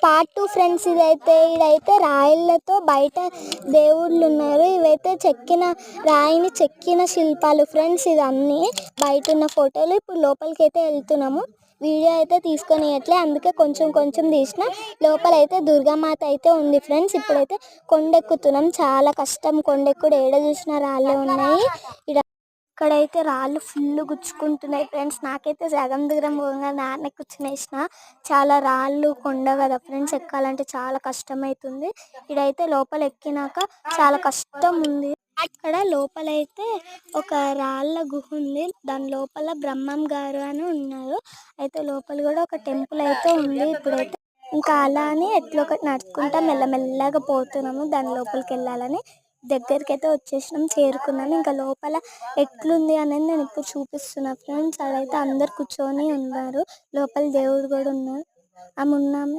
Part 2 friends. ఇదైతే రాయిలతో బయట దేవుళ్ళు ఉన్నారు. ఇవైతే రాయిని చెక్కిన శిల్పాలు ఫ్రెండ్స్. ఇది అన్ని బయట ఉన్న ఫోటోలు. ఇప్పుడు లోపలికి అయితే వెళ్తున్నాము. వీడియో అయితే తీసుకొనియట్లే, అందుకే కొంచెం కొంచెం తీసిన. లోపల అయితే దుర్గామాత అయితే ఉంది ఫ్రెండ్స్. ఇప్పుడైతే కొండెక్కుతున్నాం. చాలా కష్టం కొండెక్కుడు. ఏడ చూసిన రాళ్ళే ఉన్నాయి. ఇక్కడైతే రాళ్ళు ఫుల్ గుచ్చుకుంటున్నాయి ఫ్రెండ్స్. నాకైతే సగం దూరం పోగా నాన్న కూర్చునేసిన. చాలా రాళ్ళు కొండ కదా ఫ్రెండ్స్, ఎక్కాలంటే చాలా కష్టం అవుతుంది. ఇడైతే లోపల ఎక్కినాక చాలా కష్టం ఉంది. అక్కడ లోపలైతే ఒక రాళ్ళ గుహ ఉంది. దాని లోపల బ్రహ్మం గారు అని ఉన్నారు. అయితే లోపల కూడా ఒక టెంపుల్ అయితే ఉంది. ఇప్పుడైతే ఇంకా అలా అని ఎట్లా ఒకటి నడుచుకుంటా మెల్లమెల్లగా పోతున్నాము దాని లోపలికి వెళ్ళాలని. దగ్గరికి అయితే వచ్చేసినాం, చేరుకున్నాము. ఇంకా లోపల ఎట్లుంది అనేది నేను ఇప్పుడు చూపిస్తున్నా ఫ్రెండ్స్. అదైతే అందరు కూర్చొని ఉన్నారు. లోపల దేవుడు కూడా ఉన్నారు. ఆమె ఉన్నాము.